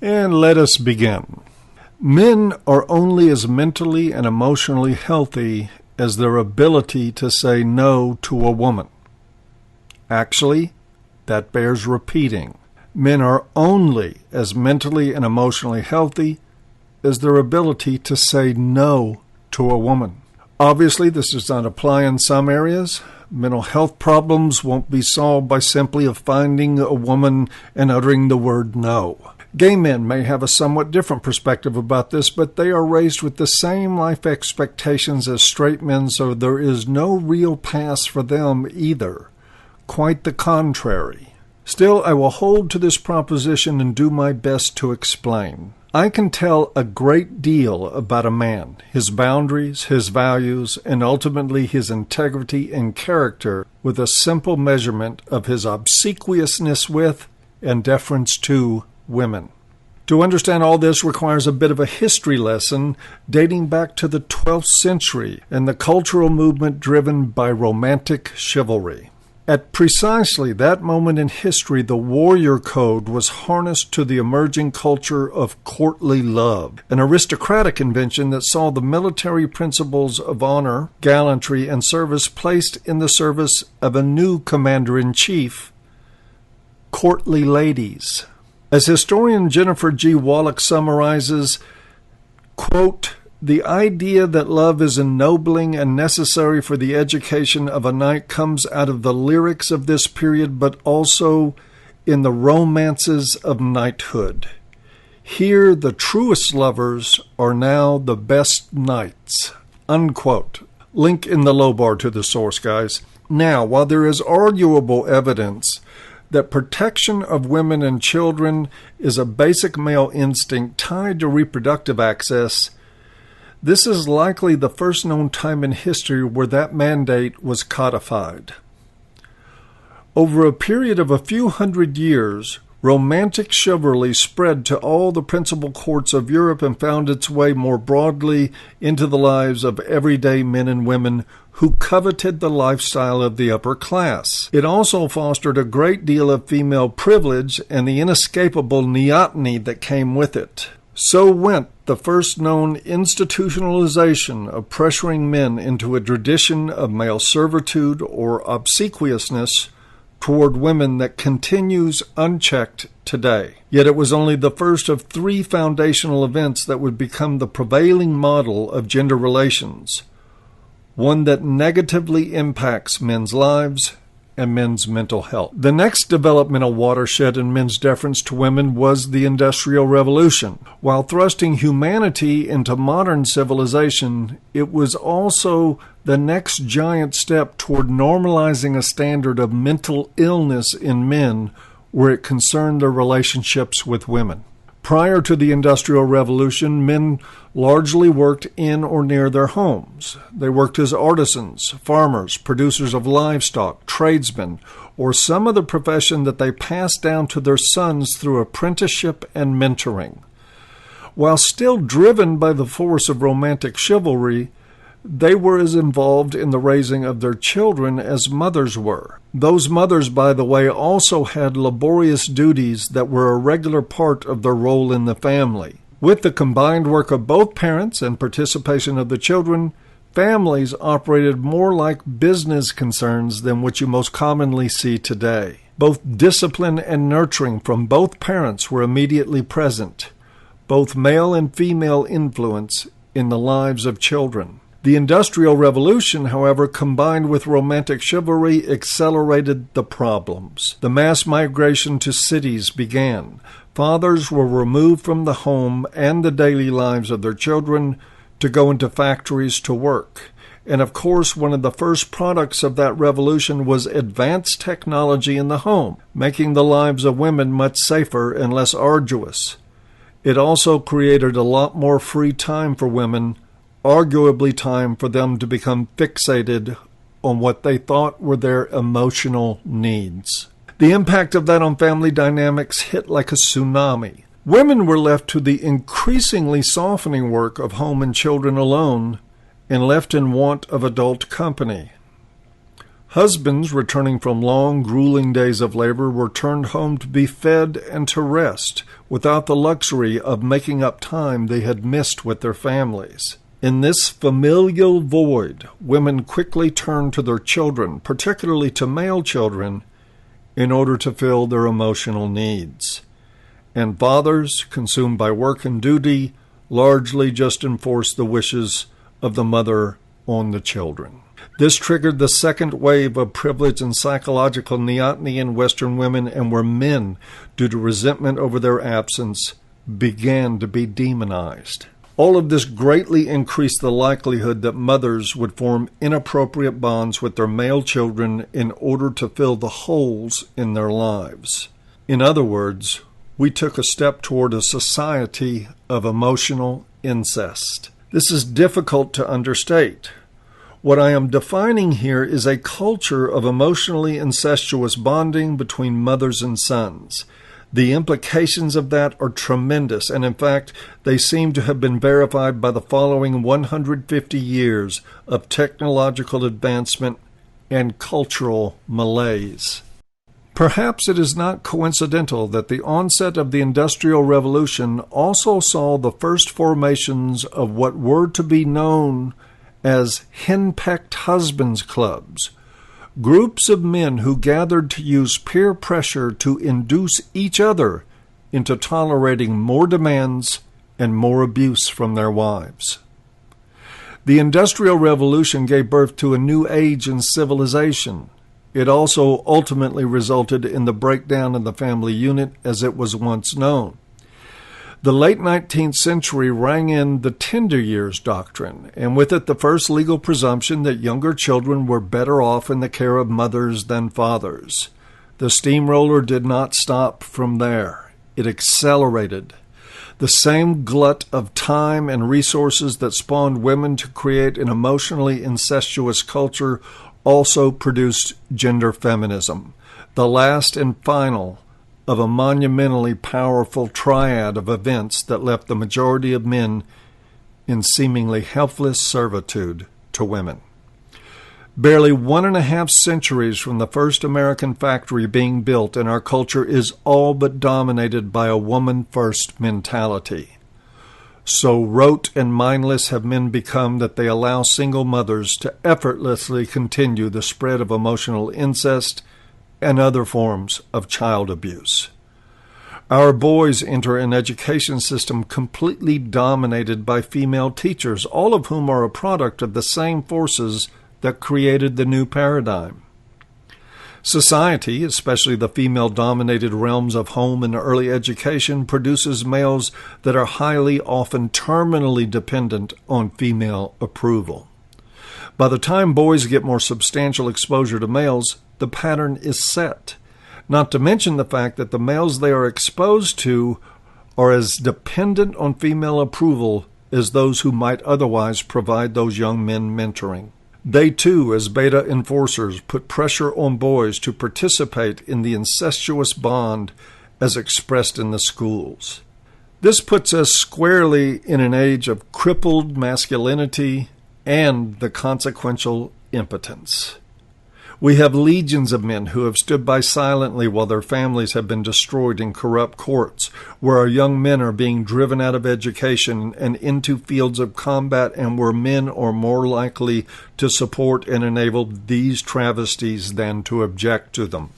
And let us begin. Men are only as mentally and emotionally healthy as their ability to say no to a woman. Actually, that bears repeating. Men are only as mentally and emotionally healthy as their ability to say no to a woman. Obviously, this does not apply in some areas. Mental health problems won't be solved by simply finding a woman and uttering the word no. Gay men may have a somewhat different perspective about this, but they are raised with the same life expectations as straight men, so there is no real pass for them either. Quite the contrary. Still, I will hold to this proposition and do my best to explain. I can tell a great deal about a man, his boundaries, his values, and ultimately his integrity and character with a simple measurement of his obsequiousness with and deference to women. To understand all this requires a bit of a history lesson dating back to the 12th century and the cultural movement driven by romantic chivalry. At precisely that moment in history, the warrior code was harnessed to the emerging culture of courtly love, an aristocratic invention that saw the military principles of honor, gallantry, and service placed in the service of a new commander-in-chief, courtly ladies. As historian Jennifer G. Wollock summarizes, quote, "The idea that love is ennobling and necessary for the education of a knight comes out of the lyrics of this period, but also in the romances of knighthood. Here the truest lovers are now the best knights." Unquote. Link in the low bar to the source, guys. Now, while there is arguable evidence that protection of women and children is a basic male instinct tied to reproductive access, this is likely the first known time in history where that mandate was codified. Over a period of a few hundred years, romantic chivalry spread to all the principal courts of Europe and found its way more broadly into the lives of everyday men and women who coveted the lifestyle of the upper class. It also fostered a great deal of female privilege and the inescapable neoteny that came with it. So went the first known institutionalization of pressuring men into a tradition of male servitude or obsequiousness toward women that continues unchecked today. Yet it was only the first of three foundational events that would become the prevailing model of gender relations, one that negatively impacts men's lives and men's mental health. The next developmental watershed in men's deference to women was the Industrial Revolution. While thrusting humanity into modern civilization, it was also the next giant step toward normalizing a standard of mental illness in men where it concerned their relationships with women. Prior to the Industrial Revolution, men largely worked in or near their homes. They worked as artisans, farmers, producers of livestock, tradesmen, or some other profession that they passed down to their sons through apprenticeship and mentoring. While still driven by the force of romantic chivalry, they were as involved in the raising of their children as mothers were. Those mothers, by the way, also had laborious duties that were a regular part of their role in the family. With the combined work of both parents and participation of the children, families operated more like business concerns than what you most commonly see today. Both discipline and nurturing from both parents were immediately present, both male and female influence in the lives of children. The Industrial Revolution, however, combined with romantic chivalry, accelerated the problems. The mass migration to cities began. Fathers were removed from the home and the daily lives of their children to go into factories to work. And of course, one of the first products of that revolution was advanced technology in the home, making the lives of women much safer and less arduous. It also created a lot more free time for women, arguably time for them to become fixated on what they thought were their emotional needs. The impact of that on family dynamics hit like a tsunami. Women were left to the increasingly softening work of home and children alone and left in want of adult company. Husbands returning from long, grueling days of labor were turned home to be fed and to rest, without the luxury of making up time they had missed with their families. In this familial void, women quickly turned to their children, particularly to male children, in order to fill their emotional needs. And fathers, consumed by work and duty, largely just enforced the wishes of the mother on the children. This triggered the second wave of privilege and psychological neoteny in Western women, and where men, due to resentment over their absence, began to be demonized. All of this greatly increased the likelihood that mothers would form inappropriate bonds with their male children in order to fill the holes in their lives. In other words, we took a step toward a society of emotional incest. This is difficult to understate. What I am defining here is a culture of emotionally incestuous bonding between mothers and sons. The implications of that are tremendous, and in fact, they seem to have been verified by the following 150 years of technological advancement and cultural malaise. Perhaps it is not coincidental that the onset of the Industrial Revolution also saw the first formations of what were to be known as henpecked husbands clubs, groups of men who gathered to use peer pressure to induce each other into tolerating more demands and more abuse from their wives. The Industrial Revolution gave birth to a new age in civilization. It also ultimately resulted in the breakdown of the family unit as it was once known. The late 19th century rang in the tender years doctrine, and with it the first legal presumption that younger children were better off in the care of mothers than fathers. The steamroller did not stop from there. It accelerated. The same glut of time and resources that spawned women to create an emotionally incestuous culture also produced gender feminism, the last and final of a monumentally powerful triad of events that left the majority of men in seemingly helpless servitude to women. Barely 1.5 centuries from the first American factory being built, and our culture is all but dominated by a woman-first mentality. So rote and mindless have men become that they allow single mothers to effortlessly continue the spread of emotional incest and other forms of child abuse. Our boys enter an education system completely dominated by female teachers, all of whom are a product of the same forces that created the new paradigm. Society, especially the female-dominated realms of home and early education, produces males that are highly, often terminally dependent on female approval. By the time boys get more substantial exposure to males, the pattern is set, not to mention the fact that the males they are exposed to are as dependent on female approval as those who might otherwise provide those young men mentoring. They too, as beta enforcers, put pressure on boys to participate in the incestuous bond as expressed in the schools. This puts us squarely in an age of crippled masculinity and the consequential impotence. We have legions of men who have stood by silently while their families have been destroyed in corrupt courts, where our young men are being driven out of education and into fields of combat, and where men are more likely to support and enable these travesties than to object to them.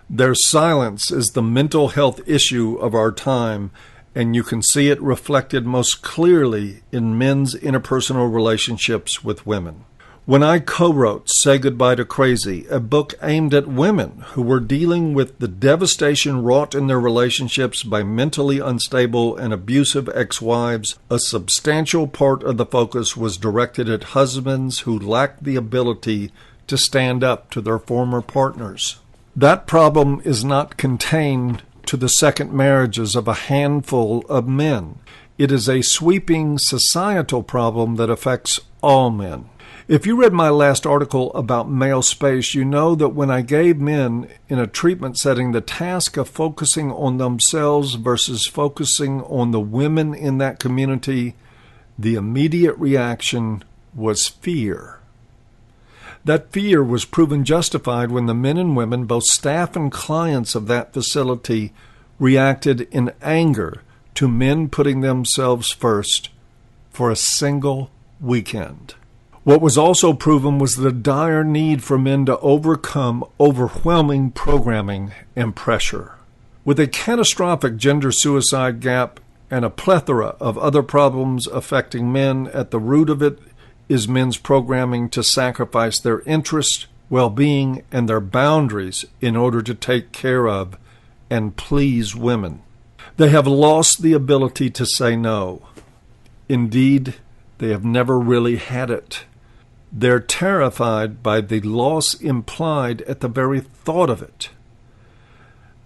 Their silence is the mental health issue of our time, and you can see it reflected most clearly in men's interpersonal relationships with women. When I co-wrote Say Goodbye to Crazy, a book aimed at women who were dealing with the devastation wrought in their relationships by mentally unstable and abusive ex-wives, a substantial part of the focus was directed at husbands who lacked the ability to stand up to their former partners. That problem is not contained to the second marriages of a handful of men. It is a sweeping societal problem that affects all men. If you read my last article about male space, you know that when I gave men in a treatment setting the task of focusing on themselves versus focusing on the women in that community, the immediate reaction was fear. That fear was proven justified when the men and women, both staff and clients of that facility, reacted in anger to men putting themselves first for a single weekend. What was also proven was the dire need for men to overcome overwhelming programming and pressure. With a catastrophic gender suicide gap and a plethora of other problems affecting men, at the root of it is men's programming to sacrifice their interest, well-being, and their boundaries in order to take care of and please women. They have lost the ability to say no. Indeed, they have never really had it. They're terrified by the loss implied at the very thought of it.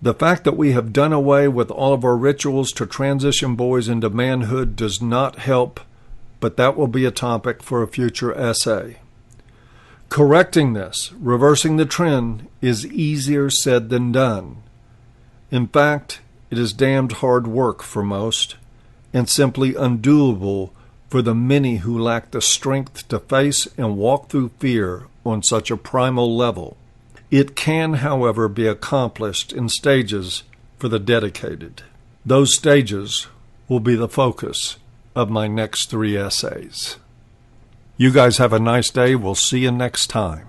The fact that we have done away with all of our rituals to transition boys into manhood does not help, but that will be a topic for a future essay. Correcting this, reversing the trend, is easier said than done. In fact, it is damned hard work for most, and simply undoable for the many who lack the strength to face and walk through fear on such a primal level. It can, however, be accomplished in stages for the dedicated. Those stages will be the focus of my next 3 essays. You guys have a nice day. We'll see you next time.